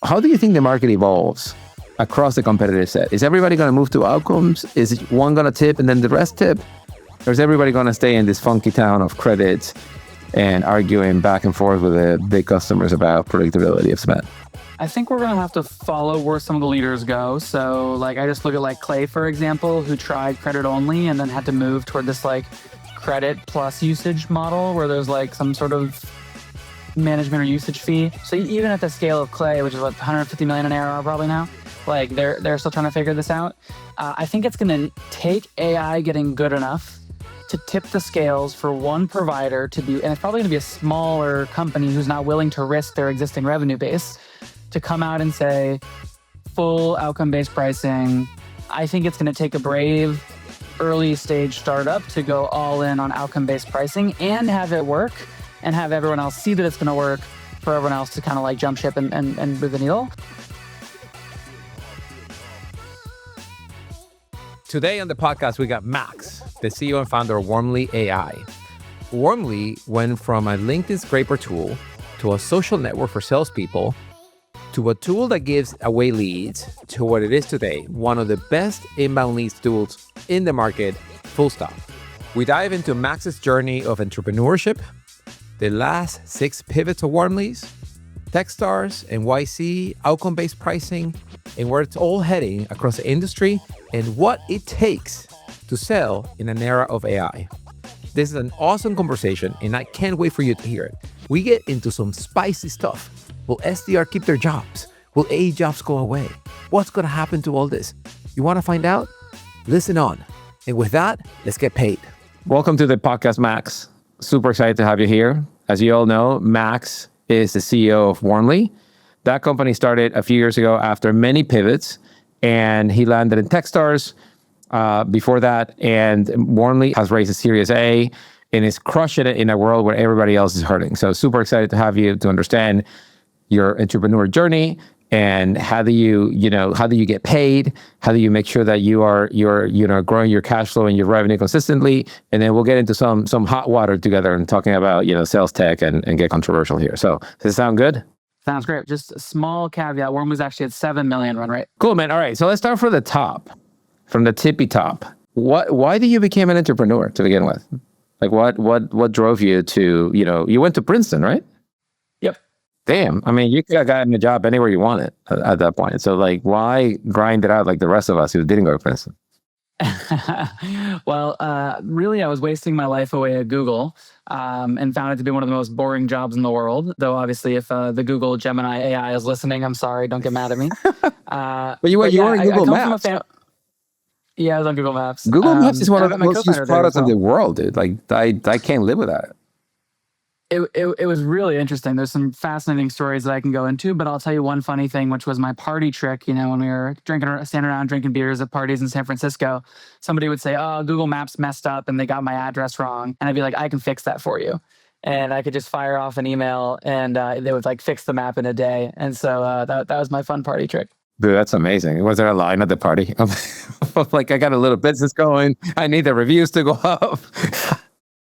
how do you think the market evolves across the competitive set? Is everybody going to move to outcomes? Is one going to tip and then the rest tip? Or is everybody going to stay in this funky town of credits and arguing back and forth with the big customers about predictability of spend? I think we're going to have to follow where some of the leaders go. So like, I just look at like Clay, for example, who tried credit only and then had to move toward this like credit plus usage model where there's like some sort of management or usage fee. So even at the scale of Clay, which is what, 150 million in ARR probably now, like they're still trying to figure this out. I think it's going to take AI getting good enough to tip the scales for one provider to be, and it's probably going to be a smaller company who's not willing to risk their existing revenue base, to come out and say full outcome-based pricing. I think it's going to take a brave early stage startup to go all in on outcome-based pricing and have it work and have everyone else see that it's going to work for everyone else to kind of like jump ship and move the needle. Today on the podcast, we got Max, the CEO and founder of Warmly AI. Warmly went from a LinkedIn scraper tool to a social network for salespeople to a tool that gives away leads to what it is today, one of the best inbound leads tools in the market, full stop. We dive into Max's journey of entrepreneurship, the last 6 pivots of Warmly's, Techstars, NYC, outcome-based pricing, and where it's all heading across the industry and what it takes to sell in an era of AI. This is an awesome conversation, and I can't wait for you to hear it. We get into some spicy stuff. Will SDR keep their jobs? Will A jobs go away? What's going to happen to all this? You want to find out? Listen on. And with that, let's get paid. Welcome to the podcast, Max. Super excited to have you here. As you all know, Max is the CEO of Warmly. That company started a few years ago after many pivots, and he landed in Techstars before that. And Warmly has raised a Series A and is crushing it in a world where everybody else is hurting. So super excited to have you to understand your entrepreneur journey and how do you get paid? How do you make sure that you're growing your cash flow and your revenue consistently? And then we'll get into some hot water together and talking about, sales tech and get controversial here. So does it sound good? Sounds great. Just a small caveat. Warmly's actually at 7 million run rate. Cool, man. All right. So let's start from the top, from the tippy top. Why did you become an entrepreneur to begin with? Like what drove you to, you went to Princeton, right? Yep. Damn. I mean, you could have gotten a job anywhere you wanted at that point. So like, why grind it out like the rest of us who didn't go to Princeton? Well, really, I was wasting my life away at Google and found it to be one of the most boring jobs in the world. Though, obviously, if the Google Gemini AI is listening, I'm sorry. Don't get mad at me. But you were on Google Maps. Yeah, I was on Google Maps. Google Maps is one of the most used products in the world, dude. Like, I can't live without it. It was really interesting. There's some fascinating stories that I can go into, but I'll tell you one funny thing, which was my party trick. When we were standing around drinking beers at parties in San Francisco, somebody would say, "Oh, Google Maps messed up and they got my address wrong," and I'd be like, "I can fix that for you," and I could just fire off an email, and they would like fix the map in a day. And so that was my fun party trick. Dude, that's amazing. Was there a line at the party? Like, I got a little business going. I need the reviews to go up.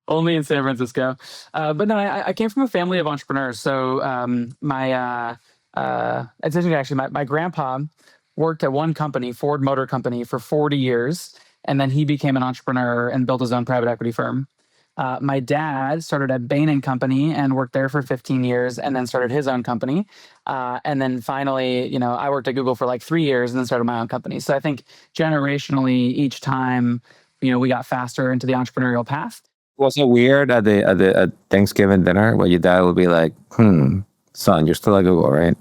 Only in San Francisco. But no, I came from a family of entrepreneurs. So my grandpa worked at one company, Ford Motor Company, for 40 years. And then he became an entrepreneur and built his own private equity firm. My dad started at Bain & Company and worked there for 15 years and then started his own company. And then finally, I worked at Google for like 3 years and then started my own company. So I think generationally, each time, we got faster into the entrepreneurial path. Was it weird at the Thanksgiving dinner where your dad would be like, son, you're still at Google, right?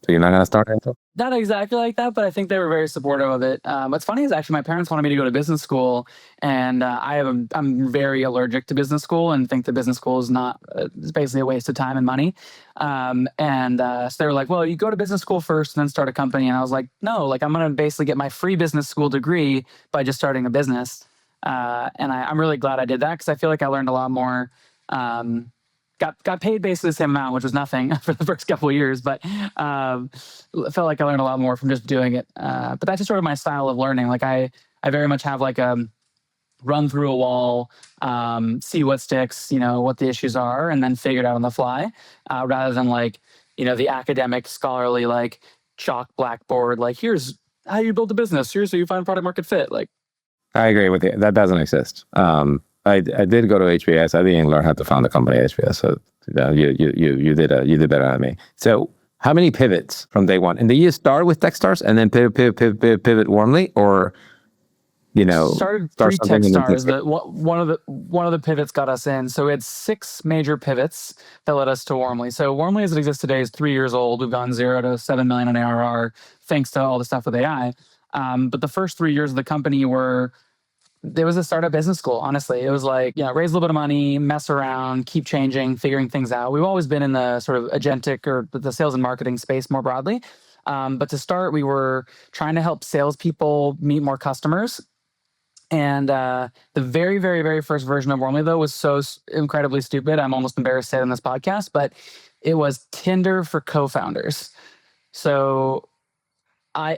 So you're not going to start it? Not exactly like that, but I think they were very supportive of it. What's funny is actually my parents wanted me to go to business school, and I'm very allergic to business school and think that business school is it's basically a waste of time and money. So they were like, well, you go to business school first and then start a company. And I was like, no, I'm going to basically get my free business school degree by just starting a business. And I'm really glad I did that because I feel like I learned a lot more. Got paid basically the same amount, which was nothing for the first couple of years, but felt like I learned a lot more from just doing it. But that's just sort of my style of learning. Like I very much have like a run through a wall, see what sticks, what the issues are, and then figure it out on the fly, rather than like, the academic scholarly, like, chalk blackboard, like, here's how you build a business. Here's how you find product market fit. Like, I agree with you. That doesn't exist. I did go to HBS. I didn't learn how to found a company at HBS. So you did better than me. So how many pivots from day one? And did you start with Techstars and then pivot warmly, or started start three something and then Techstars. One of the pivots got us in. So we had 6 major pivots that led us to Warmly. So Warmly, as it exists today, is 3 years old. We've gone 0 to 7 million in ARR thanks to all the stuff with AI. But the first 3 years of the company there was a startup business school, honestly. It was like, raise a little bit of money, mess around, keep changing, figuring things out. We've always been in the sort of agentic or the sales and marketing space more broadly. But to start, we were trying to help salespeople meet more customers. And the very, very, very first version of Warmly, though, was so incredibly stupid. I'm almost embarrassed to say it on this podcast, but it was Tinder for co-founders. So I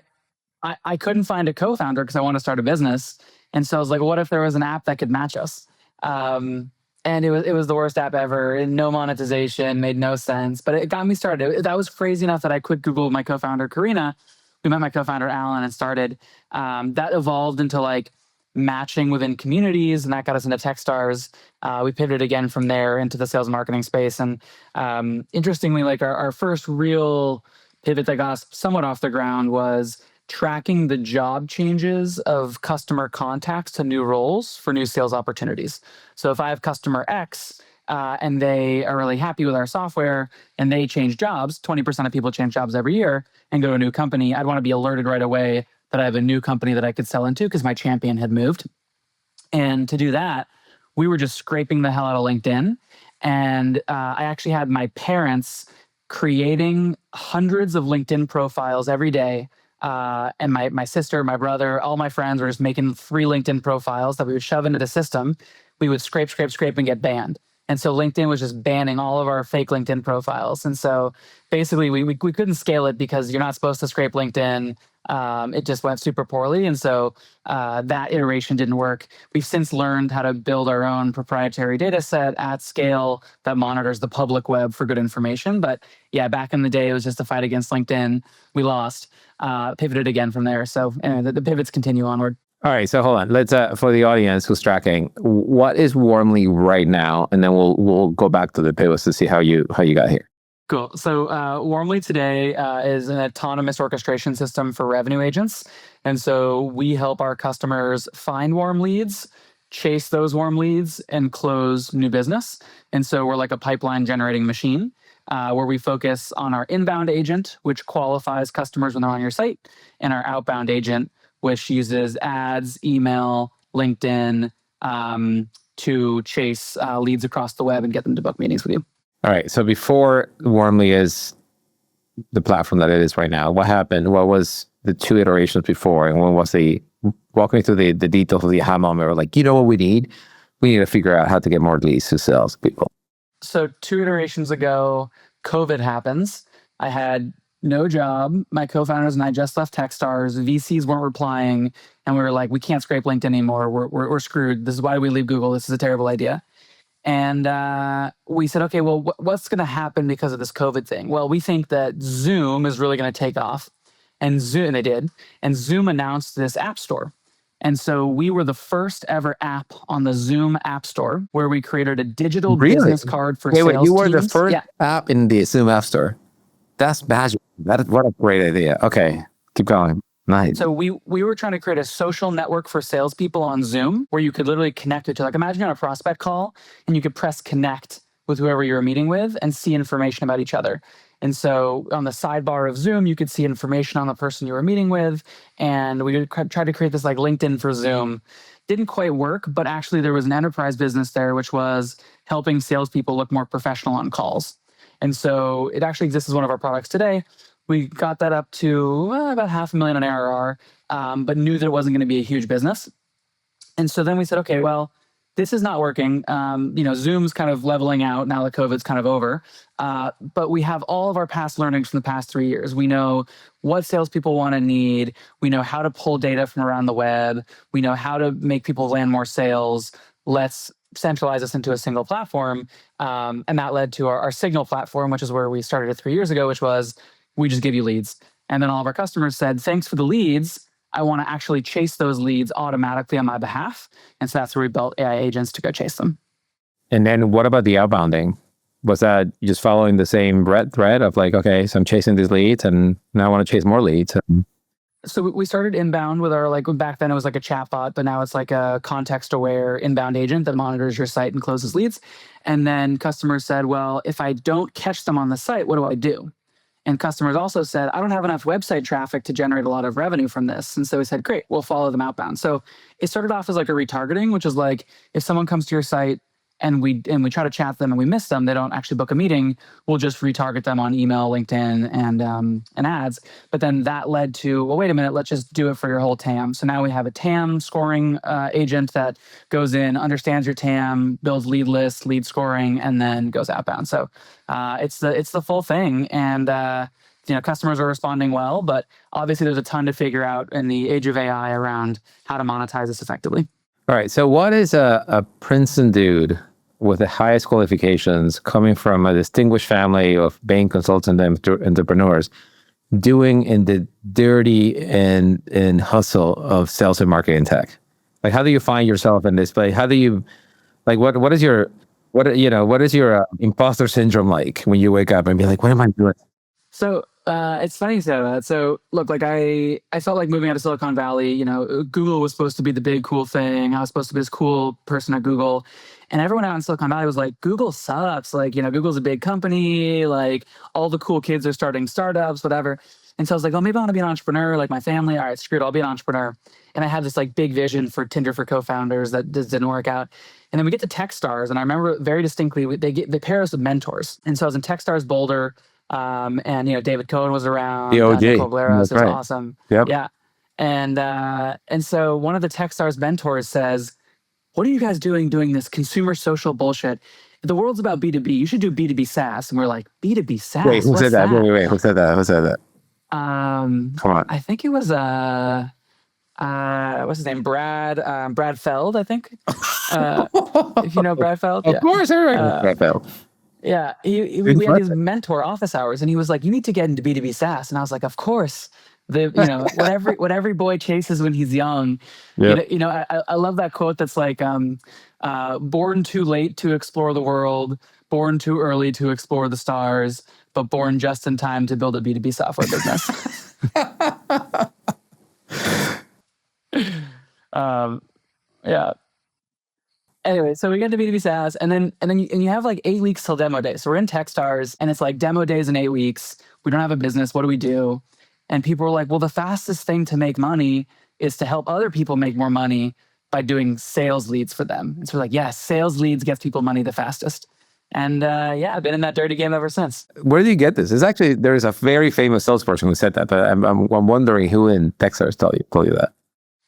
couldn't find a co-founder because I want to start a business. And so I was like, what if there was an app that could match us? And it was the worst app ever, and no monetization, made no sense. But it got me started. That was crazy enough that I quit Google with my co-founder, Karina. We met my co-founder, Alan, and started. That evolved into like matching within communities, and that got us into Techstars. We pivoted again from there into the sales and marketing space. And interestingly, like our first real pivot that got us somewhat off the ground was tracking the job changes of customer contacts to new roles for new sales opportunities. So if I have customer X and they are really happy with our software and they change jobs, 20% of people change jobs every year and go to a new company, I'd want to be alerted right away that I have a new company that I could sell into because my champion had moved. And to do that, we were just scraping the hell out of LinkedIn. And I actually had my parents creating hundreds of LinkedIn profiles every day. And my sister, my brother, all my friends were just making free LinkedIn profiles that we would shove into the system. We would scrape, and get banned. And so LinkedIn was just banning all of our fake LinkedIn profiles. And so basically we couldn't scale it because you're not supposed to scrape LinkedIn. It just went super poorly. And so that iteration didn't work. We've since learned how to build our own proprietary data set at scale that monitors the public web for good information. But yeah, back in the day, it was just a fight against LinkedIn. We lost, pivoted again from there. So anyway, the pivots continue onward. All right, so hold on. Let's for the audience who's tracking, what is Warmly right now, and then we'll go back to the pivots to see how you got here. Cool. So Warmly today is an autonomous orchestration system for revenue agents. And so we help our customers find warm leads, chase those warm leads, and close new business. And so we're like a pipeline generating machine where we focus on our inbound agent, which qualifies customers when they're on your site, and our outbound agent, which uses ads, email, LinkedIn to chase leads across the web and get them to book meetings with you. All right. So before Warmly is the platform that it is right now, what happened? What was the 2 iterations before? And when was walk me through the details of the aha moment? We're like, you know what we need? We need to figure out how to get more leads to salespeople. So 2 iterations ago, COVID happens. I had no job. My co-founders and I just left Techstars. VCs weren't replying. And we were like, we can't scrape LinkedIn anymore. We're screwed. This is why we leave Google. This is a terrible idea. And we said, okay, well, what's going to happen because of this COVID thing? Well, we think that Zoom is really going to take off. And they did. And Zoom announced this app store. And so we were the first ever app on the Zoom App Store where we created a digital business card for sales you were teams. the first app in the Zoom App Store. That's magic. What a great idea. Okay, keep going. Nice. So we were trying to create a social network for salespeople on Zoom where you could literally connect it to, like, imagine you're on a prospect call and you could press connect with whoever you're meeting with and see information about each other. And so on the sidebar of Zoom, you could see information on the person you were meeting with. And we tried to create this like LinkedIn for Zoom. Didn't quite work, but actually there was an enterprise business there, which was helping salespeople look more professional on calls. And so it actually exists as one of our products today. We got that up to about $500,000 in ARR, but knew that it wasn't going to be a huge business. And so then we said, okay, well, this is not working. Zoom's kind of leveling out now that COVID's kind of over. But we have all of our past learnings from the past 3 years. We know what salespeople want to need. We know how to pull data from around the web. We know how to make people land more sales. Let's centralize this into a single platform. And that led to our Signal platform, which is where we started it 3 years ago, which was we just give you leads. And then all of our customers said, thanks for the leads. I want to actually chase those leads automatically on my behalf. And so that's where we built AI agents to go chase them. And then what about the outbounding? Was that just following the same thread of like, okay, so I'm chasing these leads and now I want to chase more leads? So we started inbound with our, like back then it was like a chatbot, but now it's like a context-aware inbound agent that monitors your site and closes leads. And then customers said, well, if I don't catch them on the site, what do I do? And customers also said, I don't have enough website traffic to generate a lot of revenue from this. And so we said, great, we'll follow them outbound. So it started off as like a retargeting, which is like if someone comes to your site and we try to chat them and we miss them, they don't actually book a meeting, we'll just retarget them on email, LinkedIn, and ads. But then that led to, well, wait a minute, let's just do it for your whole TAM. So now we have a TAM scoring agent that goes in, understands your TAM, builds lead lists, lead scoring, and then goes outbound. So it's the full thing. And customers are responding well, but obviously there's a ton to figure out in the age of AI around how to monetize this effectively. All right. So what is a Princeton dude with the highest qualifications coming from a distinguished family of Bain consultant entrepreneurs doing in the dirty and hustle of sales and marketing tech? Like, how do you find yourself in this place? How do you, like, what is your imposter syndrome like when you wake up and be like, what am I doing? So it's funny you say that. So look, like I felt like moving out of Silicon Valley, Google was supposed to be the big cool thing. I was supposed to be this cool person at Google. And everyone out in Silicon Valley was like, Google sucks. Like, Google's a big company. Like all the cool kids are starting startups, whatever. And so I was like, oh, maybe I want to be an entrepreneur like my family. All right, screw it, I'll be an entrepreneur. And I had this like big vision for Tinder for Cofounders that just didn't work out. And then we get to Techstars. And I remember very distinctly, they pair us with mentors. And so I was in Techstars Boulder. And David Cohen was around. The OG. Nicole Blaros, That's it was right. awesome. Yep. Yeah. And so one of the Techstars mentors says, what are you guys doing this consumer social bullshit? The world's about B2B. You should do B2B SaaS. And we're like, B2B SaaS? Wait, who said that? Wait, who said that? Come on. I think it was what's his name? Brad Feld, I think. If you know Brad Feld. Of course, everyone knows Brad Feld. Yeah, we had these mentor office hours, and he was like, "You need to get into B2B SaaS," and I was like, "Of course." What every boy chases when he's young. Yep. I love that quote that's like, "Born too late to explore the world, born too early to explore the stars, but born just in time to build a B2B software business." Yeah. Anyway, so we get to B2B SaaS, and then you have like 8 weeks till demo day. So we're in Techstars, and it's like demo days in 8 weeks. We don't have a business. What do we do? And people were like, well, the fastest thing to make money is to help other people make more money by doing sales leads for them. And so we're like, yes, sales leads gets people money the fastest. And I've been in that dirty game ever since. Where do you get this? There is a very famous salesperson who said that, but I'm wondering who in Techstars told you that.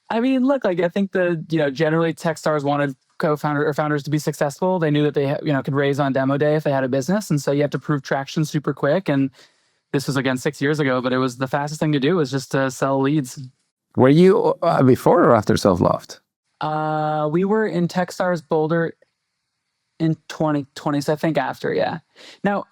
I mean, look, like I think generally Techstars wanted founders to be successful. They knew that they could raise on demo day if they had a business, and so you have to prove traction super quick. And this was again 6 years ago, but it was the fastest thing to do was just to sell leads. Were you before or after Self-Loft? We were in Techstars Boulder in 2020, so I think after, yeah. Now,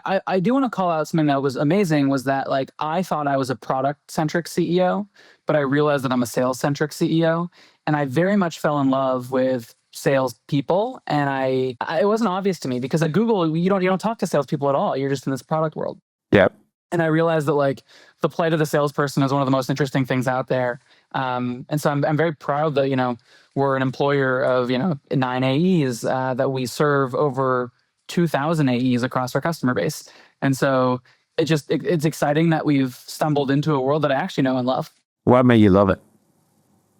I do want to call out something that was amazing was that like I thought I was a product-centric CEO, but I realized that I'm a sales-centric CEO, and I very much fell in love with salespeople, and it wasn't obvious to me because at Google you don't talk to salespeople at all. You're just in this product world. Yep. And I realized that like the plight of the salesperson is one of the most interesting things out there. And so I'm very proud that we're an employer of 9 AEs that we serve over 2,000 AEs across our customer base. And so it's exciting that we've stumbled into a world that I actually know and love. What made you love it?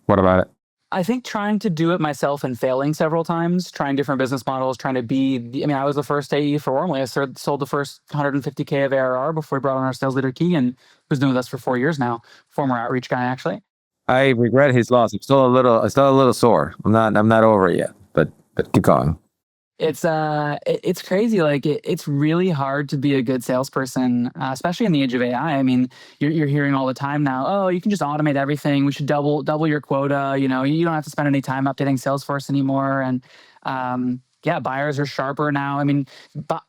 What about it? I think trying to do it myself and failing several times, trying different business models, trying to be, I was the first AE for Warmly. I sold the first 150K of ARR before we brought on our sales leader, Keegan, who's been with us for 4 years now, former outreach guy, actually. I regret his loss. I'm still a little sore. I'm not over it yet, but keep going. It's crazy. Like it's really hard to be a good salesperson, especially in the age of AI. I mean, you're hearing all the time now, oh, you can just automate everything. We should double your quota. You don't have to spend any time updating Salesforce anymore. And yeah, buyers are sharper now. I mean,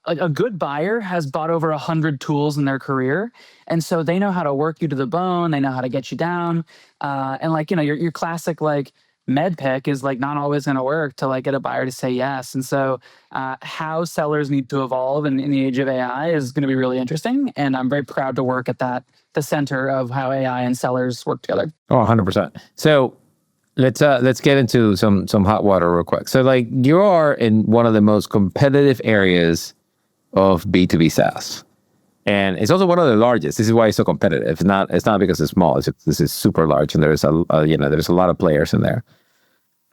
a good buyer has bought over 100 tools in their career. And so they know how to work you to the bone. They know how to get you down. And like, your classic like med pick is like not always going to work to like get a buyer to say yes. And so how sellers need to evolve in the age of AI is going to be really interesting. And I'm very proud to work at the center of how AI and sellers work together. Oh, 100%. So let's get into some hot water real quick. So like you are in one of the most competitive areas of B2B SaaS. And it's also one of the largest. This is why it's so competitive. It's not because it's small. This is super large, and there's there's a lot of players in there.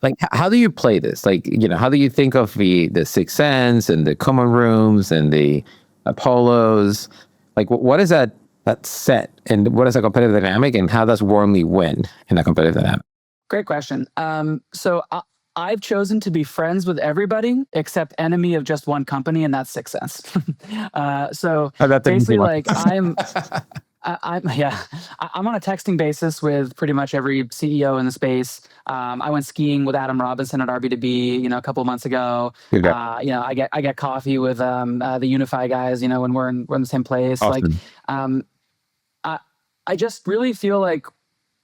Like, how do you play this? Like, how do you think of the Sixth Sense and the Common Rooms and the Apollos? Like, what is that set, and what is a competitive dynamic, and how does Warmly win in that competitive dynamic? Great question. So I've chosen to be friends with everybody except enemy of just one company, and that's Sixth Sense. So basically, like I'm on a texting basis with pretty much every CEO in the space. I went skiing with Adam Robinson at RB2B, a couple of months ago. Okay. I get coffee with the Unify guys, when we're in the same place. Awesome. Like, I just really feel like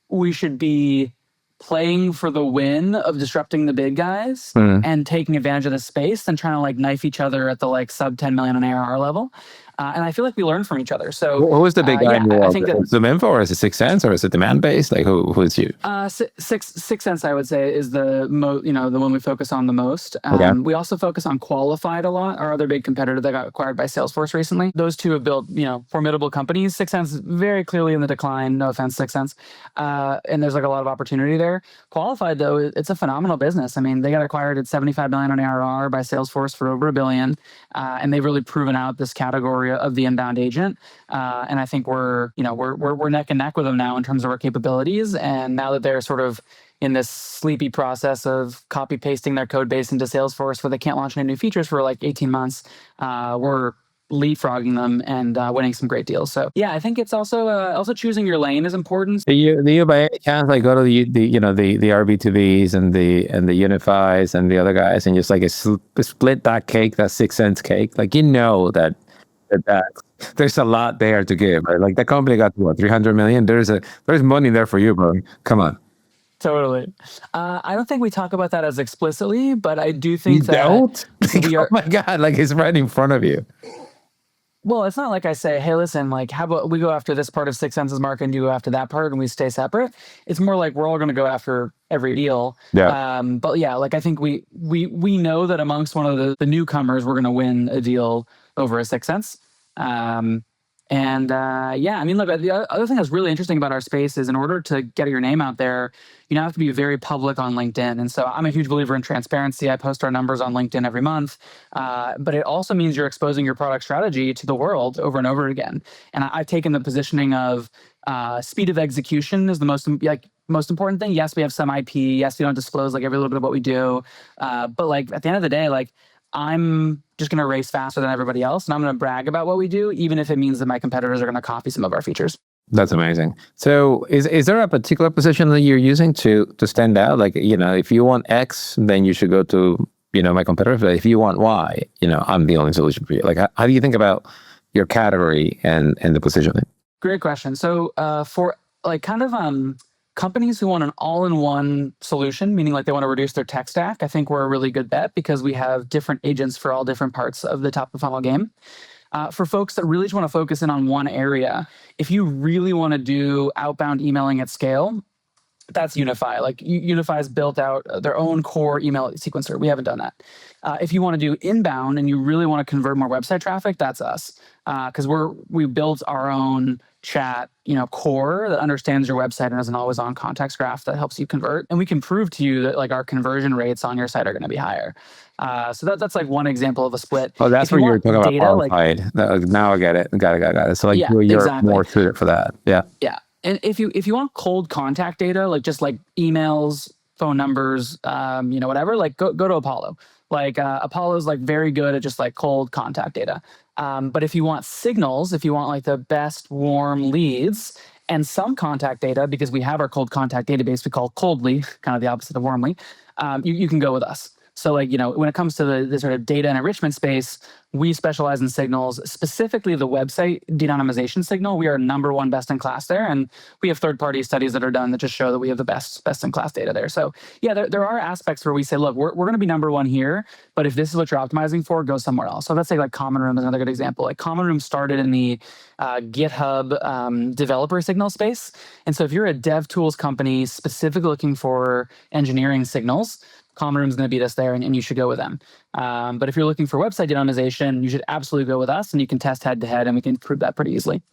we should be playing for the win of disrupting the big guys and taking advantage of the space and trying to like knife each other at the like sub 10 million in ARR level. And I feel like we learn from each other. So what was the big guy in your world? I think that Zoom Info, or is it Sixth Sense, or is it demand based? Like who is you? Sixth Sense, I would say, is the the one we focus on the most. Okay. We also focus on Qualified a lot, our other big competitor that got acquired by Salesforce recently. Those two have built formidable companies. Sixth Sense is very clearly in the decline. No offense, Sixth Sense. And there's like a lot of opportunity there. Qualified though, it's a phenomenal business. I mean, they got acquired at 75 million on ARR by Salesforce for over $1 billion, and they've really proven out this category of the inbound agent. And I think we're neck and neck with them now in terms of our capabilities. And now that they're sort of in this sleepy process of copy pasting their code base into Salesforce where they can't launch any new features for like 18 months, we're leapfrogging them and winning some great deals. So yeah, I think it's also choosing your lane is important. Do you by any chance like go to the RB2Bs and the Unifies and the other guys and just like split that cake, that Sixth Sense cake? Like that there's a lot there to give, right? Like that company got what, 300 million. There's money there for you, bro. Come on. Totally. I don't think we talk about that as explicitly, but I do think oh my God, like it's right in front of you. Well, it's not like I say, hey, listen, like, how about we go after this part of Sixth Sense's market and you go after that part and we stay separate. It's more like we're all going to go after every deal. Yeah. But yeah, like I think we know that amongst one of the newcomers, we're going to win a deal over a Sixth Sense. Yeah, I mean, look, the other thing that's really interesting about our space is in order to get your name out there, you now have to be very public on LinkedIn. And so I'm a huge believer in transparency. I post our numbers on LinkedIn every month. But it also means you're exposing your product strategy to the world over and over again. And I've taken the positioning of speed of execution is the most important thing. Yes, we have some IP. Yes, we don't disclose like every little bit of what we do. But like at the end of the day, like I'm just going to race faster than everybody else, and I'm going to brag about what we do, even if it means that my competitors are going to copy some of our features. That's amazing. So is there a particular position that you're using to stand out? Like, if you want X, then you should go to, my competitor. But if you want Y, I'm the only solution for you. Like, how do you think about your category and the positioning? Great question. So for like kind of companies who want an all-in-one solution, meaning like they want to reduce their tech stack, I think we're a really good bet because we have different agents for all different parts of the top of the funnel game. For folks that really just want to focus in on one area, if you really want to do outbound emailing at scale, that's Unify. Like Unify's built out their own core email sequencer. We haven't done that. If you want to do inbound and you really want to convert more website traffic, that's us. Because we built our own chat, core that understands your website and has an always-on context graph that helps you convert. And we can prove to you that like our conversion rates on your site are going to be higher. So that's like one example of a split. Oh, that's where you were talking about qualified. Like, now I get it. Got it. So like you're exactly more suited for that. Yeah. Yeah. And if you want cold contact data, like just like emails, phone numbers, whatever, like go to Apollo. Like Apollo's like very good at just like cold contact data. But if you want signals, if you want like the best warm leads and some contact data, because we have our cold contact database we call Coldly, kind of the opposite of Warmly, you can go with us. So like, when it comes to the sort of data and enrichment space, we specialize in signals, specifically the website de-anonymization signal. We are number one best in class there. And we have third-party studies that are done that just show that we have the best in class data there. So yeah, there are aspects where we say, look, we're going to be number one here, but if this is what you're optimizing for, go somewhere else. So let's say like Common Room is another good example. Like Common Room started in the GitHub developer signal space. And so if you're a dev tools company specifically looking for engineering signals, Common Room is going to beat us there, and you should go with them. But if you're looking for website de-anonymization, you should absolutely go with us, and you can test head to head, and we can prove that pretty easily.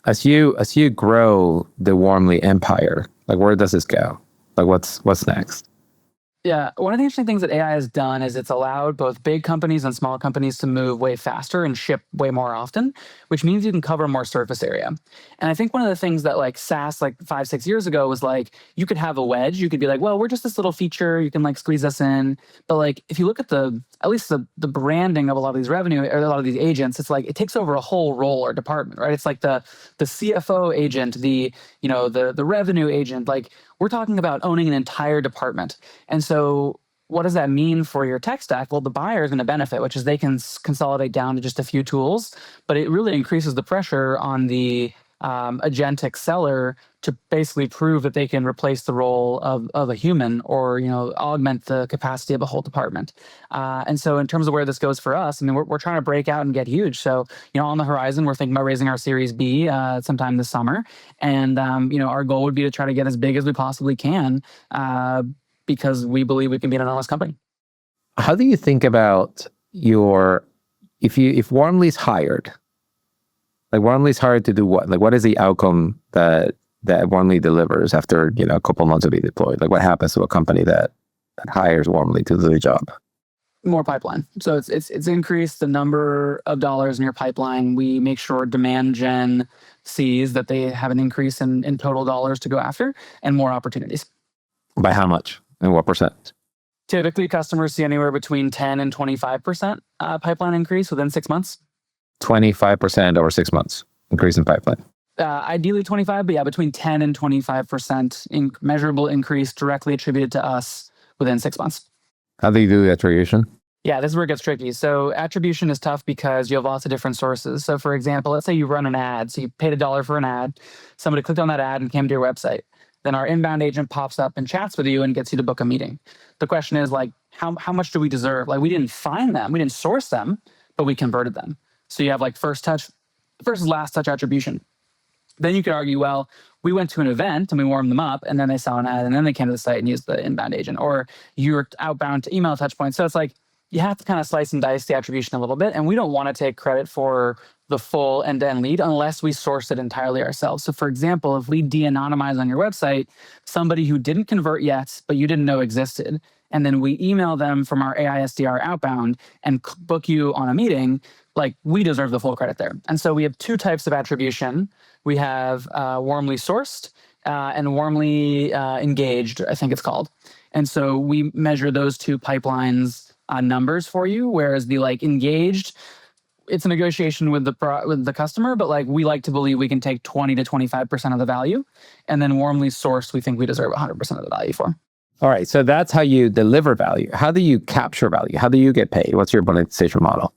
As you grow the Warmly empire, like where does this go? Like what's next? Yeah, one of the interesting things that AI has done is it's allowed both big companies and small companies to move way faster and ship way more often, which means you can cover more surface area. And I think one of the things that like SaaS like 5-6 years ago was like, you could have a wedge. You could be like, well, we're just this little feature. You can like squeeze us in. But like, if you look at at least the branding of a lot of these revenue or a lot of these agents, it's like, it takes over a whole role or department, right? It's like the CFO agent, the revenue agent, like we're talking about owning an entire department. And so what does that mean for your tech stack? Well, the buyer is going to benefit, which is they can consolidate down to just a few tools, but it really increases the pressure on the agentic seller to basically prove that they can replace the role of a human or augment the capacity of a whole department. And so in terms of where this goes for us, I mean, we're trying to break out and get huge. So on the horizon, we're thinking about raising our Series B sometime this summer, and our goal would be to try to get as big as we possibly can because we believe we can be an anonymous company. How do you think about if Warmly's hired? Like Warmly's hired to do what? Like what is the outcome that Warmly delivers after a couple months of being deployed? Like what happens to a company that hires Warmly to do the job? More pipeline. So it's increased the number of dollars in your pipeline. We make sure demand gen sees that they have an increase in total dollars to go after and more opportunities. By how much and what percent? Typically, customers see anywhere between 10 and 25% pipeline increase within 6 months. 25% over 6 months increase in pipeline. Ideally 25, but yeah, between 10 and 25% in measurable increase directly attributed to us within 6 months. How do you do the attribution? Yeah, this is where it gets tricky. So attribution is tough because you have lots of different sources. So for example, let's say you run an ad. So you paid $1 for an ad. Somebody clicked on that ad and came to your website. Then our inbound agent pops up and chats with you and gets you to book a meeting. The question is like, how much do we deserve? Like we didn't find them, we didn't source them, but we converted them. So you have like first versus last touch attribution. Then you could argue, well, we went to an event and we warmed them up and then they saw an ad and then they came to the site and used the inbound agent, or you're outbound to email touch points. So it's like, you have to kind of slice and dice the attribution a little bit. And we don't want to take credit for the full end-to-end lead unless we source it entirely ourselves. So for example, if we de-anonymize on your website somebody who didn't convert yet, but you didn't know existed, and then we email them from our AI SDR outbound and book you on a meeting, like we deserve the full credit there. And so we have two types of attribution. We have warmly sourced and warmly engaged, I think it's called. And so we measure those two pipelines numbers for you, whereas the like engaged, it's a negotiation with the customer, but like we like to believe we can take 20 to 25% of the value, and then warmly sourced, we think we deserve 100% of the value for. All right, so that's how you deliver value. How do you capture value? How do you get paid? What's your monetization model?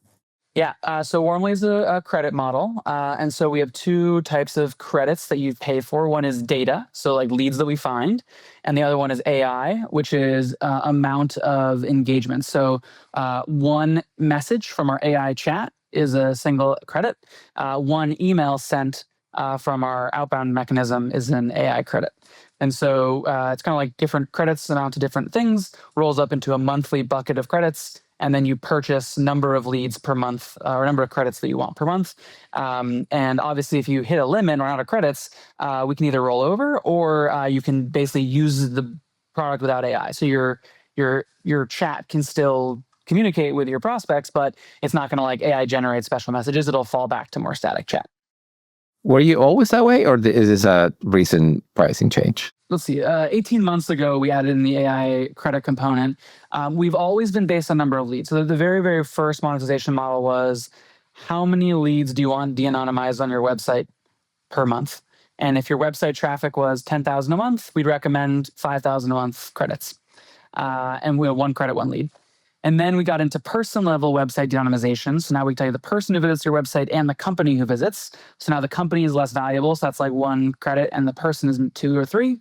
Yeah, so Warmly is a credit model. And so we have two types of credits that you pay for. One is data, so like leads that we find. And the other one is AI, which is amount of engagement. So one message from our AI chat is a single credit. One email sent from our outbound mechanism is an AI credit. And so it's kind of like different credits amount to different things, rolls up into a monthly bucket of credits. And then you purchase number of leads per month or number of credits that you want per month. And obviously, if you hit a limit and run out of credits, we can either roll over or you can basically use the product without AI. So your chat can still communicate with your prospects, but it's not going to like AI generate special messages. It'll fall back to more static chat. Were you always that way, or is this a recent pricing change? Let's see, 18 months ago, we added in the AI credit component. We've always been based on number of leads. So the very, very first monetization model was how many leads do you want de-anonymized on your website per month? And if your website traffic was 10,000 a month, we'd recommend 5,000 a month credits. And we have one credit, one lead. And then we got into person level website de-anonymization. So now we tell you the person who visits your website and the company who visits. So now the company is less valuable. So that's like 1 credit and the person is 2 or 3.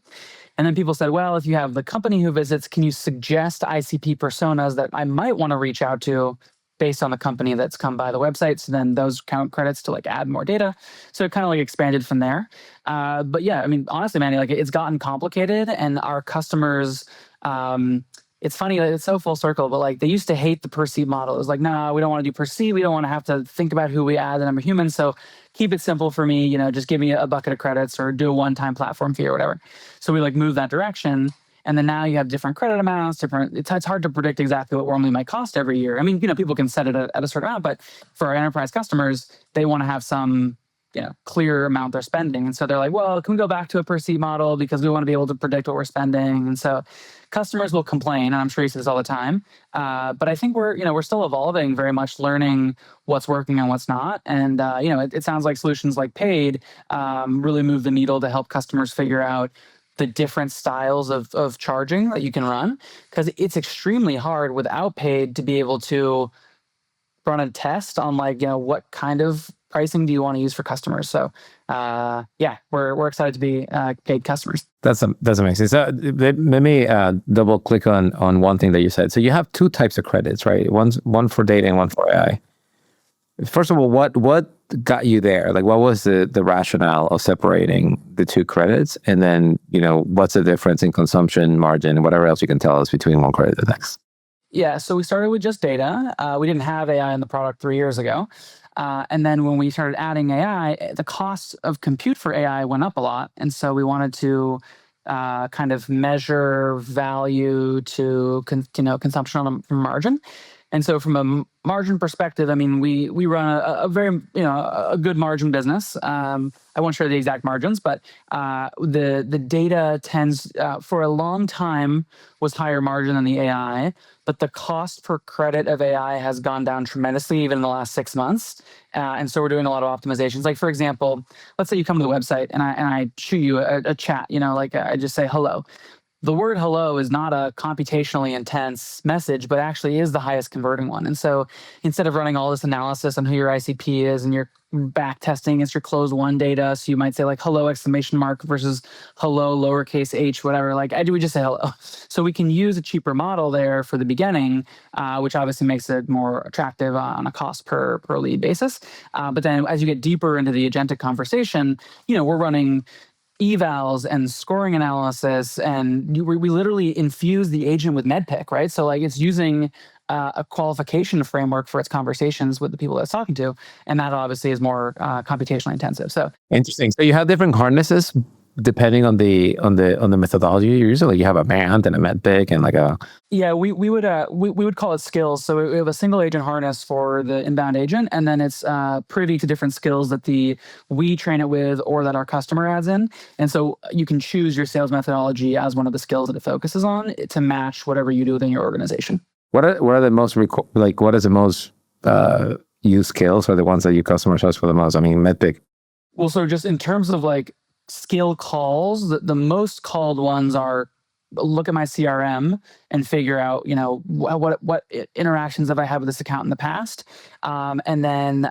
And then people said, well, if you have the company who visits, can you suggest ICP personas that I might want to reach out to based on the company that's come by the website? So then those count credits to like add more data. So it kind of like expanded from there. But yeah, I mean, honestly, Manny, like it's gotten complicated and our customers, it's funny, it's so full circle, but like they used to hate the per seat model. It was like, no, we don't want to do per seat. We don't want to have to think about who we add and I'm a human. So keep it simple for me, just give me a bucket of credits or do a one-time platform fee or whatever. So we like move that direction. And then now you have different credit amounts, it's hard to predict exactly what Warmly might cost every year. I mean, people can set it at a certain amount, but for our enterprise customers, they want to have some clear amount they're spending. And so they're like, well, can we go back to a per seat model because we want to be able to predict what we're spending? And so customers will complain, and I'm sure you see this all the time. But I think we're still evolving, very much learning what's working and what's not. And it sounds like solutions like Paid really move the needle to help customers figure out the different styles of charging that you can run, because it's extremely hard without Paid to be able to run a test on what kind of pricing do you want to use for customers. So we're excited to be paid customers. That's amazing. So let me double click on one thing that you said. So you have 2 types of credits, right? One for data and one for AI. First of all, what got you there? Like, what was the rationale of separating the 2 credits? And then, what's the difference in consumption margin, whatever else you can tell us between one credit and the next? Yeah, so we started with just data. We didn't have AI in the product 3 years ago. And then when we started adding AI, the cost of compute for AI went up a lot. And so we wanted to kind of measure value to consumption on a margin. And so from a margin perspective, I mean, we run a very, a good margin business. I won't share the exact margins, but the data tends, for a long time, was higher margin than the AI, but the cost per credit of AI has gone down tremendously, even in the last 6 months. And so we're doing a lot of optimizations. Like, for example, let's say you come to the website and I shoot you a chat, I just say hello. The word hello is not a computationally intense message, but actually is the highest converting one. And so instead of running all this analysis on who your ICP is and you're back testing against your closed won data, so you might say like hello exclamation mark versus hello lowercase h, whatever, we just say hello. So we can use a cheaper model there for the beginning, which obviously makes it more attractive on a cost per lead basis. But then as you get deeper into the agentic conversation, we're running evals and scoring analysis, and we literally infuse the agent with medpic, right? So it's using a qualification framework for its conversations with the people that it's talking to, and that obviously is more computationally intensive. So interesting. So you have different harnesses depending on the methodology you're using. Like you have a MANT and a medpic and we would call it skills. So we have a single agent harness for the inbound agent, and then it's privy to different skills that we train it with or that our customer adds in. And so you can choose your sales methodology as one of the skills that it focuses on to match whatever you do within your organization. What are the most what is the most used skills, or the ones that your customers ask for the most? I mean, medpic. Well, so just in terms of skill calls, the most called ones are look at my CRM and figure out, what interactions have I had with this account in the past, and then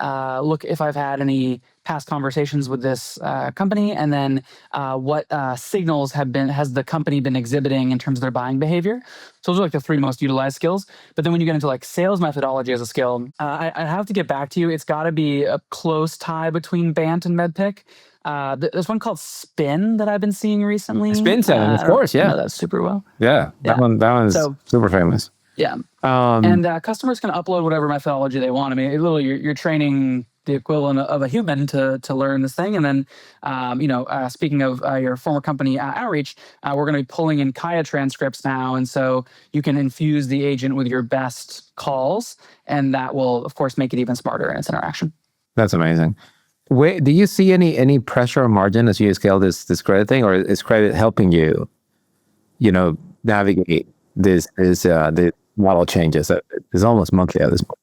look if I've had any past conversations with this company, and then what signals has the company been exhibiting in terms of their buying behavior. So those are the 3 most utilized skills. But then when you get into sales methodology as a skill, I have to get back to you. It's got to be a close tie between BANT and medpic. There's one called Spin that I've been seeing recently. Spin 7, of course, yeah. I know that super well. Yeah, that one's super famous. Yeah. And customers can upload whatever methodology they want. I mean, literally, you're training the equivalent of a human to learn this thing. And then, speaking of your former company, Outreach, we're going to be pulling in Kaya transcripts now. And so you can infuse the agent with your best calls, and that will, of course, make it even smarter in its interaction. That's amazing. Do you see any pressure or margin as you scale this credit thing, or is credit helping you, navigate the model changes that is almost monthly at this point?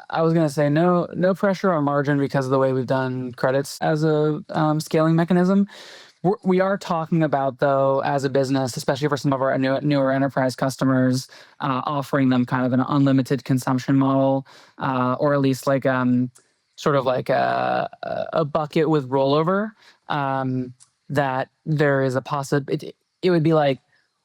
I was going to say no pressure on margin because of the way we've done credits as a scaling mechanism. We are talking about, though, as a business, especially for some of our newer enterprise customers, offering them kind of an unlimited consumption model, or at least like sort of like a bucket with rollover, that there is a possibility. It would be like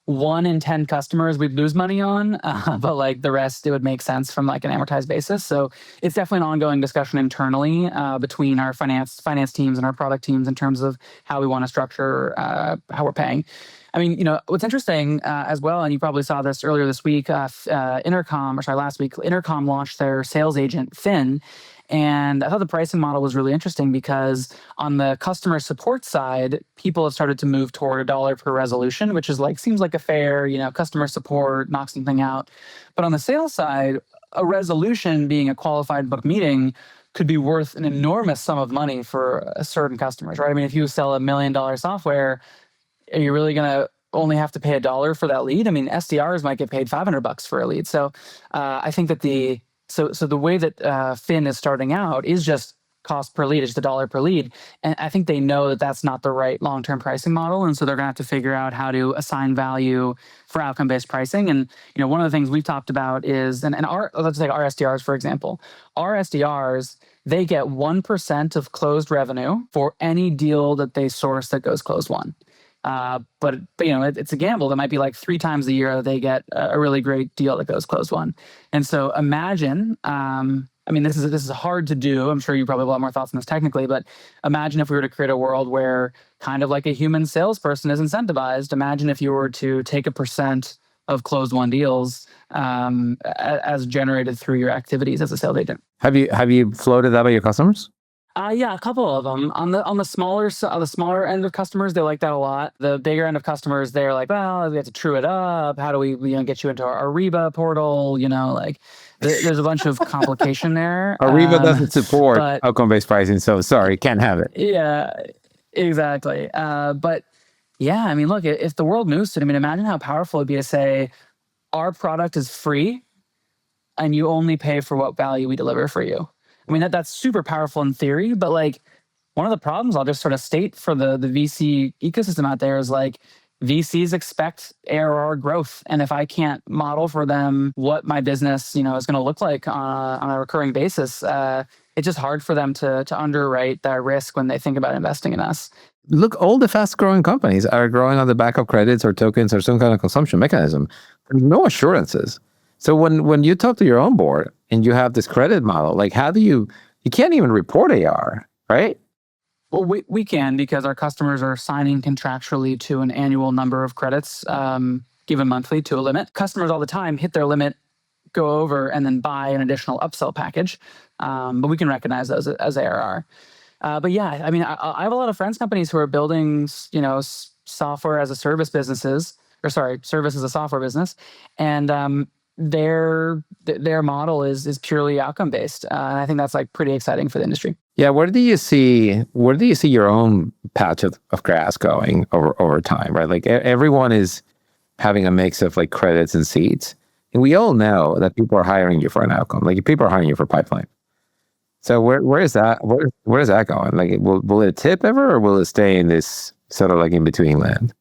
1 in 10 customers we'd lose money on, but like the rest, it would make sense from like an amortized basis. So it's definitely an ongoing discussion internally between our finance teams and our product teams in terms of how we want to structure how we're paying. I mean, what's interesting as well, and you probably saw this earlier this week, last week, Intercom launched their sales agent, Finn. And I thought the pricing model was really interesting because on the customer support side, people have started to move toward $1 per resolution, which is seems like a fair, customer support, knock something out. But on the sales side, a resolution being a qualified book meeting could be worth an enormous sum of money for certain customers, right? I mean, if you sell $1 million software, are you really going to only have to pay $1 for that lead? I mean, SDRs might get paid $500 for a lead. So I think that So the way that Finn is starting out is just cost per lead, it's just $1 per lead. And I think they know that that's not the right long-term pricing model. And so they're going to have to figure out how to assign value for outcome-based pricing. And one of the things we've talked about is, let's take our SDRs, for example. Our SDRs, they get 1% of closed revenue for any deal that they source that goes closed won. But it's a gamble. That might be like 3 times a year they get a really great deal that goes closed won. And so imagine, this is hard to do. I'm sure you probably have a lot more thoughts on this technically, but imagine if we were to create a world where kind of like a human salesperson is incentivized. Imagine if you were to take a % of closed won deals as generated through your activities as a sales agent. Have you floated that by your customers? Yeah, a couple of them. On the smaller end of customers, they like that a lot. The bigger end of customers, they're like, well, we have to true it up. How do we get you into our Ariba portal? There's a bunch of complication there. Ariba doesn't support outcome-based pricing, so sorry, can't have it. Yeah, exactly. But yeah, I mean, look, if the world moves to it, imagine how powerful it'd be to say, our product is free, and you only pay for what value we deliver for you. That's super powerful in theory, but one of the problems I'll just sort of state for the VC ecosystem out there is VCs expect ARR growth. And if I can't model for them what my business, is going to look like on a recurring basis, it's just hard for them to underwrite that risk when they think about investing in us. Look, all the fast-growing companies are growing on the back of credits or tokens or some kind of consumption mechanism. There's no assurances. So when you talk to your own board and you have this credit model, how do you can't even report AR, right? Well, we can, because our customers are signing contractually to an annual number of credits, given monthly to a limit. Customers all the time hit their limit, go over, and then buy an additional upsell package. But we can recognize those as ARR. But yeah, I have a lot of friends companies who are building, software as a service businesses, service as a software business, and their model is purely outcome based, and I think that's pretty exciting for the industry. Yeah, where do you see your own patch of grass going over time, right? Everyone is having a mix of credits and seats, and we all know that people are hiring you for an outcome. People are hiring you for pipeline. So where is that? Where is that going? Will it tip ever, or will it stay in this sort of in between land?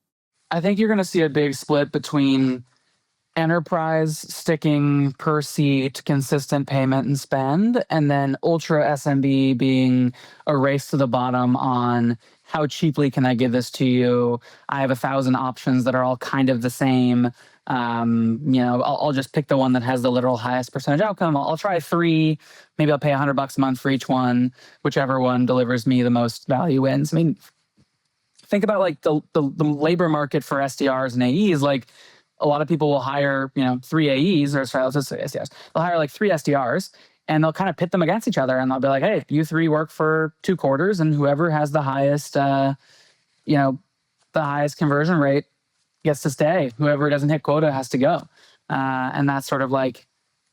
I think you're going to see a big split between enterprise sticking per seat, consistent payment and spend, and then ultra SMB being a race to the bottom on how cheaply can I give this to you? I have 1,000 options that are all kind of the same. I'll just pick the one that has the literal highest percentage outcome. I'll try 3. Maybe I'll pay $100 a month for each one. Whichever one delivers me the most value wins. Think about the labor market for SDRs and AEs. A lot of people will hire, 3 AEs, let's just say SDRs. They'll hire 3 SDRs, and they'll kind of pit them against each other, and they'll be like, hey, you 3 work for 2 quarters, and whoever has the highest, the highest conversion rate gets to stay. Whoever doesn't hit quota has to go. And that's sort of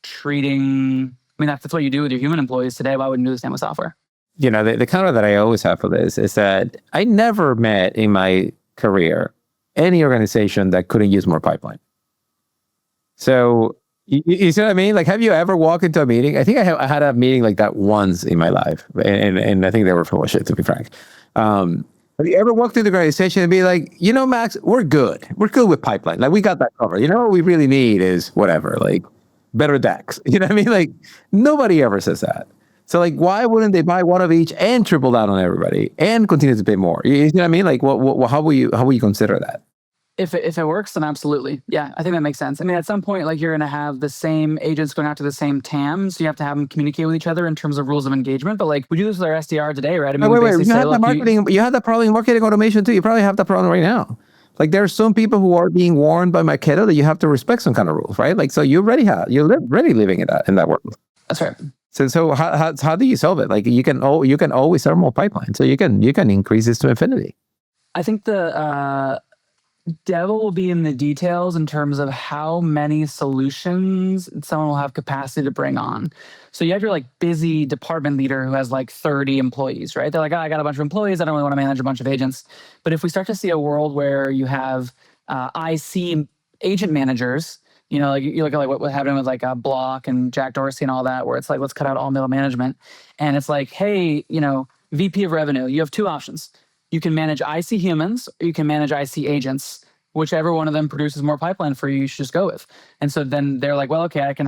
treating, that's what you do with your human employees today. Why wouldn't you do the same with software? The counter that I always have for this is that I never met in my career any organization that couldn't use more pipeline. So, you see what I mean? Have you ever walked into a meeting? I think I had a meeting like that once in my life, and I think they were full of shit, to be frank. Have you ever walked through the organization and be like, Max, we're good. We're good with pipeline. Like we got that covered. What we really need is whatever, like better decks. You know what I mean? Like nobody ever says that. So like, why wouldn't they buy one of each and triple down on everybody and continue to pay more? You know what I mean? Like, how will you consider that? If it works, then absolutely. Yeah, I think that makes sense. I mean, at some point, like you're going to have the same agents going after the same TAM, so you have to have them communicate with each other in terms of rules of engagement. But like we do this with our SDR today, right? I mean, wait. You have that marketing. You have that problem in marketing automation too. You probably have that problem right now. Like there are some people who are being warned by Marketo that you have to respect some kind of rules, right? Like so, you're already living in that world. That's right. So how do you solve it? Like you can always start more pipeline, so you can increase this to infinity. I think the devil will be in the details in terms of how many solutions someone will have capacity to bring on. So you have your like busy department leader who has like 30 employees, right? They're like, I got a bunch of employees. I don't really want to manage a bunch of agents. But if we start to see a world where you have IC agent managers, like you look at like what happened with like Block and Jack Dorsey and all that, where it's like, let's cut out all middle management. And it's like, hey, VP of revenue, you have two options. You can manage IC humans or you can manage IC agents. Whichever one of them produces more pipeline for you, you should just go with. And so then they're like, well, okay, I could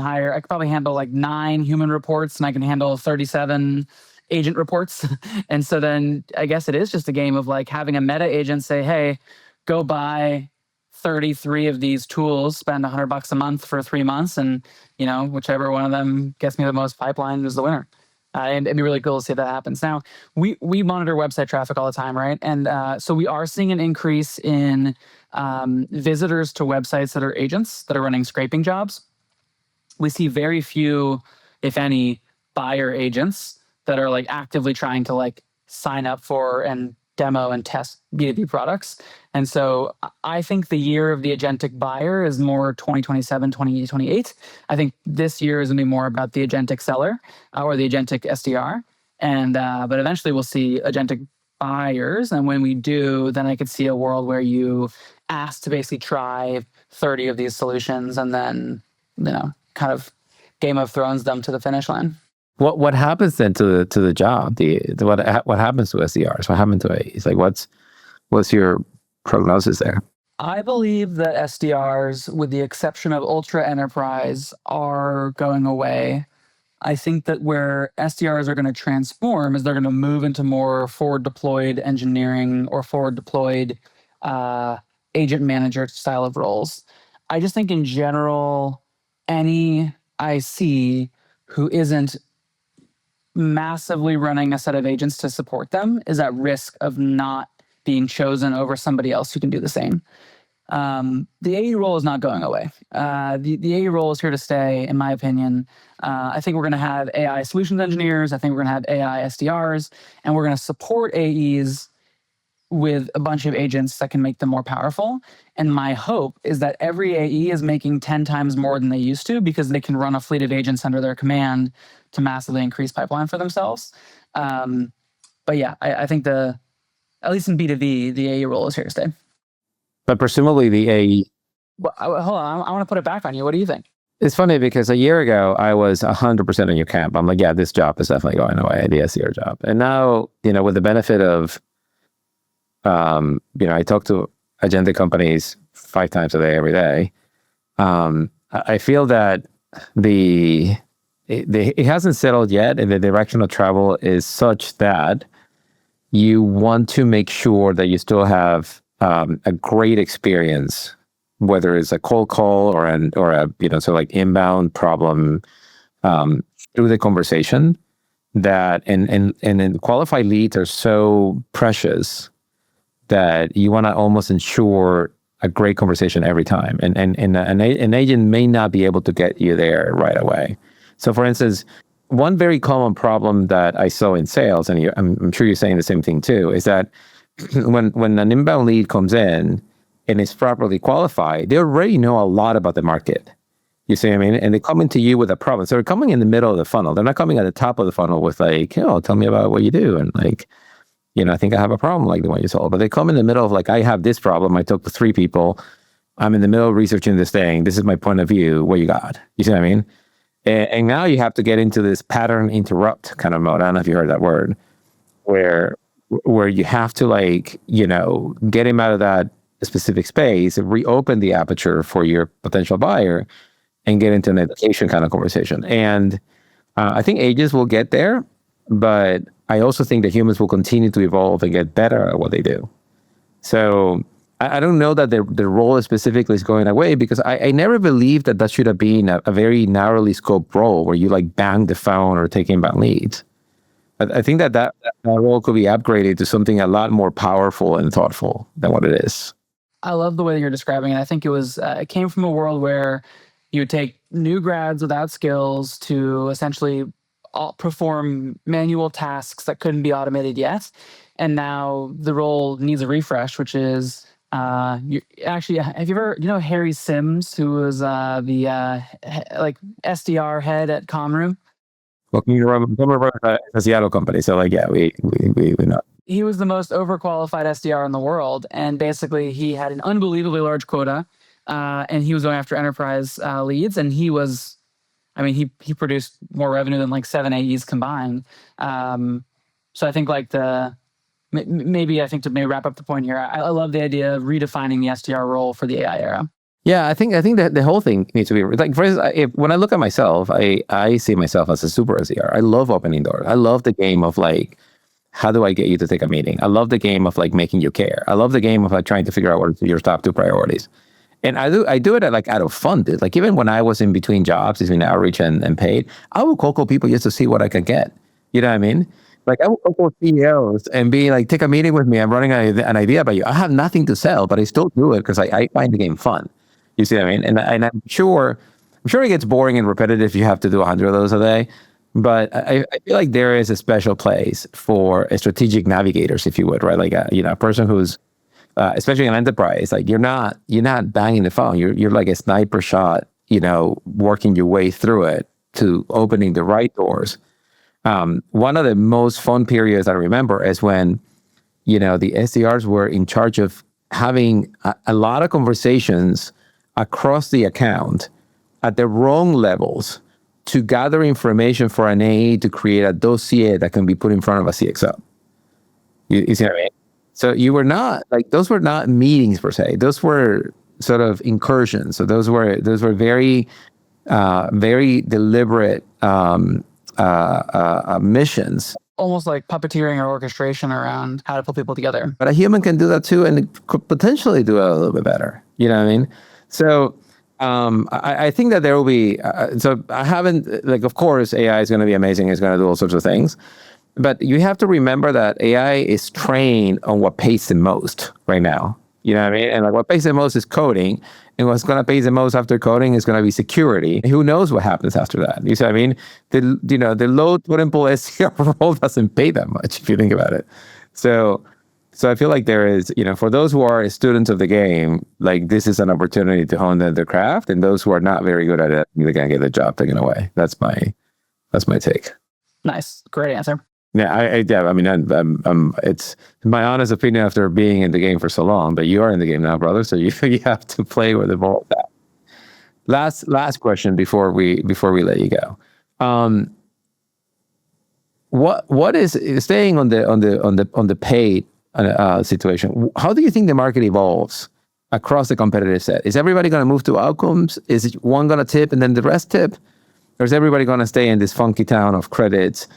probably handle like 9 human reports and I can handle 37 agent reports. And so then I guess it is just a game of like having a meta agent say, hey, go buy 33 of these tools, spend $100 a month for 3 months. And, whichever one of them gets me the most pipeline is the winner. And it'd be really cool to see that happens. Now, we monitor website traffic all the time, right? And so we are seeing an increase in visitors to websites that are agents that are running scraping jobs. We see very few, if any, buyer agents that are like actively trying to like sign up for and demo and test B2B products. And so I think the year of the agentic buyer is more 2027, 2028. I think this year is going to be more about the agentic seller or the agentic SDR. And but eventually we'll see agentic buyers. And when we do, then I could see a world where you ask to basically try 30 of these solutions and then, kind of Game of Thrones them to the finish line. What happens then to the job? What happens to SDRs? What happened to AEs? Like what's your prognosis there? I believe that SDRs, with the exception of ultra enterprise, are going away. I think that where SDRs are going to transform is they're going to move into more forward deployed engineering or forward deployed agent manager style of roles. I just think in general, any IC who isn't massively running a set of agents to support them is at risk of not being chosen over somebody else who can do the same. The AE role is not going away. The AE role is here to stay, in my opinion. I think we're going to have AI solutions engineers. I think we're going to have AI SDRs, and we're going to support AEs with a bunch of agents that can make them more powerful. And my hope is that every AE is making 10 times more than they used to because they can run a fleet of agents under their command to massively increase pipeline for themselves. But yeah, I think at least in B2B, the AE role is here to stay. But presumably the AE... Well, hold on, I want to put it back on you. What do you think? It's funny because a year ago, I was 100% in your camp. I'm like, yeah, this job is definitely going away, the SDR job. And now, with the benefit of, I talk to agentic companies 5 times a day, every day. I feel that it hasn't settled yet, and the direction of travel is such that you want to make sure that you still have a great experience, whether it's a cold call or a so like inbound problem through the conversation. That and qualified leads are so precious that you want to almost ensure a great conversation every time. And an agent may not be able to get you there right away. So for instance, one very common problem that I saw in sales, and I'm sure you're saying the same thing too, is that when an inbound lead comes in and is properly qualified, they already know a lot about the market. You see what I mean? And they come into you with a problem. So they're coming in the middle of the funnel. They're not coming at the top of the funnel with like, tell me about what you do. And like, I think I have a problem like the one you solved. But they come in the middle of like, I have this problem. I talked to 3 people. I'm in the middle of researching this thing. This is my point of view. What you got? You see what I mean? And now you have to get into this pattern interrupt kind of mode. I don't know if you heard that word, where where you have to get him out of that specific space, reopen the aperture for your potential buyer, and get into an education kind of conversation. And I think agents will get there, but I also think that humans will continue to evolve and get better at what they do. So I don't know that the role specifically is going away, because I never believed that should have been a very narrowly scoped role where you bang the phone or take inbound leads. I think that role could be upgraded to something a lot more powerful and thoughtful than what it is. I love the way that you're describing it. I think it came from a world where you would take new grads without skills to essentially perform manual tasks that couldn't be automated yet. And now the role needs a refresh, which is have you ever, Harry Sims, who was the SDR head at Comroom? Well, a Seattle company, so we know. He was the most overqualified SDR in the world, and basically he had an unbelievably large quota, and he was going after enterprise leads, and he produced more revenue than 7 AEs combined. So I think to wrap up the point here, I love the idea of redefining the SDR role for the AI era. Yeah, I think that the whole thing needs to be for instance, when I look at myself, I see myself as a super SDR. I love opening doors. I love the game of how do I get you to take a meeting? I love the game of making you care. I love the game of trying to figure out what are your top 2 priorities. And I do it out of fun, dude. Even when I was in between jobs, between outreach and paid, I would call people just to see what I could get. You know what I mean? I would call CEOs and be take a meeting with me. I'm running an idea about you. I have nothing to sell, but I still do it because I find the game fun. You see what I mean? And I'm sure it gets boring and repetitive if you have to do 100 of those a day. But I feel there is a special place for strategic navigators, if you would, right? A person who's, especially in enterprise, you're not banging the phone. You're like a sniper shot, working your way through it to opening the right doors. One of the most fun periods I remember is when, the SDRs were in charge of having a lot of conversations across the account at the wrong levels to gather information for an AE to create a dossier that can be put in front of a CXO. You see what I mean? So you were not those were not meetings per se. Those were sort of incursions. So those were very, very deliberate missions. Almost like puppeteering or orchestration around how to put people together. But a human can do that too, and it could potentially do it a little bit better. You know what I mean? So I think that there will be, so I haven't, of course, AI is going to be amazing. It's going to do all sorts of things. But you have to remember that AI is trained on what pays the most right now. You know what I mean? And what pays the most is coding. And what's going to pay the most after coding is going to be security. Who knows what happens after that? You see what I mean? The low totem pole SDR role doesn't pay that much if you think about it. So I feel there is, for those who are students of the game, this is an opportunity to hone their craft. And those who are not very good at it, they're going to get the job taken away. That's my take. Nice. Great answer. Yeah, it's my honest opinion after being in the game for so long, but you are in the game now, brother. So you have to play where the ball is at. Last question before we let you go. What is staying on the paid situation? How do you think the market evolves across the competitive set? Is everybody going to move to outcomes? Is one going to tip and then the rest tip? Or is everybody going to stay in this funky town of credits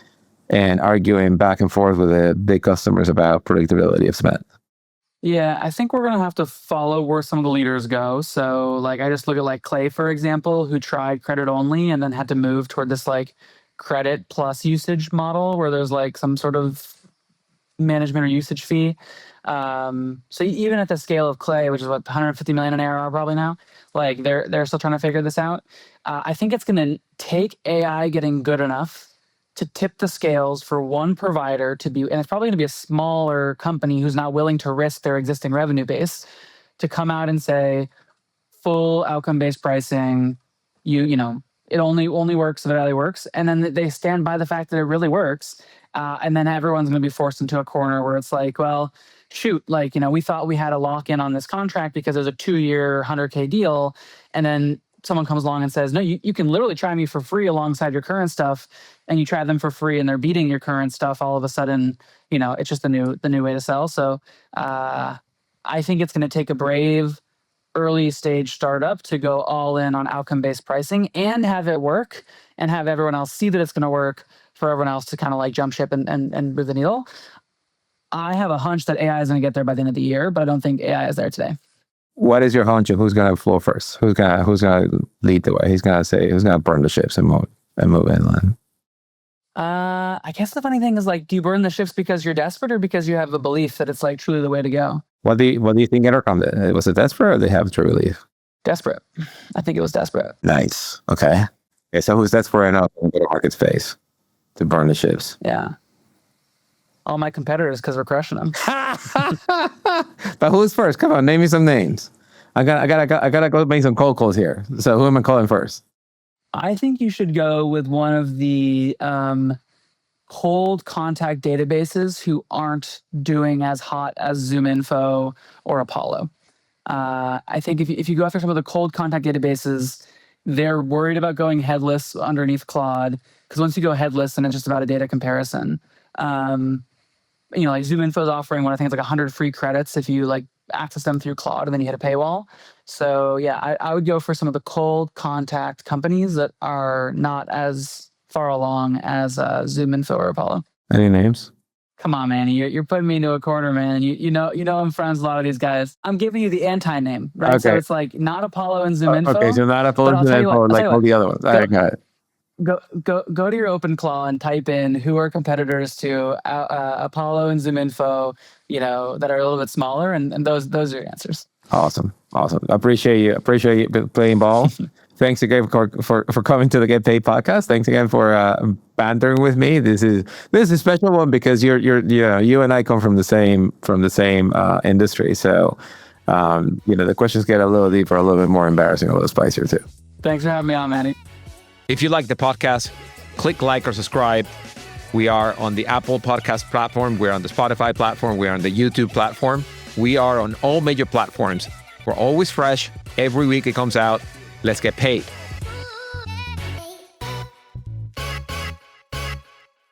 and arguing back and forth with the big customers about predictability of spend? Yeah, I think we're going to have to follow where some of the leaders go. So I just look at Clay, for example, who tried credit only and then had to move toward this credit plus usage model where there's some sort of management or usage fee. So even at the scale of Clay, which is 150 million in ARR probably now, they're still trying to figure this out. I think it's going to take AI getting good enough to tip the scales for one provider to be, and it's probably going to be a smaller company who's not willing to risk their existing revenue base, to come out and say, full outcome-based pricing, it only works if it really works. And then they stand by the fact that it really works. And then everyone's going to be forced into a corner where it's well, shoot, we thought we had a lock-in on this contract because it was a 2-year, 100K deal. And then someone comes along and says, no, you can literally try me for free alongside your current stuff, and you try them for free and they're beating your current stuff, all of a sudden, it's just the new way to sell. So I think it's going to take a brave early stage startup to go all in on outcome-based pricing and have it work and have everyone else see that it's going to work for everyone else to kind of like jump ship and move the needle. I have a hunch that AI is going to get there by the end of the year, but I don't think AI is there today. What is your hunch of who's going to flow first? Who's going to lead the way? Who's going to burn the ships and move inland? I guess the funny thing is, like, do you burn the ships because you're desperate or because you have a belief that it's like truly the way to go? What do you think Intercom did? Was it desperate or they have true belief? Desperate. I think it was desperate. Nice. Okay. So who's desperate enough in the go-to-market space to burn the ships? Yeah. All my competitors, because we're crushing them. But who's first? Come on, name me some names. I gotta go make some cold calls here. So who am I calling first? I think you should go with one of the cold contact databases who aren't doing as hot as ZoomInfo or Apollo. I think if you go after some of the cold contact databases, they're worried about going headless underneath Claude, because once you go headless, then it's just about a data comparison. Like ZoomInfo is offering what I think is like 100 free credits if you like access them through Claude and then you hit a paywall. So yeah, I would go for some of the cold contact companies that are not as far along as ZoomInfo or Apollo. Any names? Come on, Manny, you're putting me into a corner, man. You know I'm friends with a lot of these guys. I'm giving you the anti-name, right? Okay. So it's like not Apollo and ZoomInfo. Okay, so not Apollo and ZoomInfo, like all the other ones. I got it. Go to your OpenClaw and type in who are competitors to Apollo and ZoomInfo, that are a little bit smaller, and those are your answers. Awesome. Appreciate you playing ball. Thanks again for coming to the Get Paid podcast. Thanks again for bantering with me. This is a special one because you and I come from the same industry. So the questions get a little deeper, a little bit more embarrassing, a little spicier too. Thanks for having me on, Manny. If you like the podcast, click like or subscribe. We are on the Apple Podcast platform. We're on the Spotify platform. We're on the YouTube platform. We are on all major platforms. We're always fresh. Every week it comes out. Let's get paid.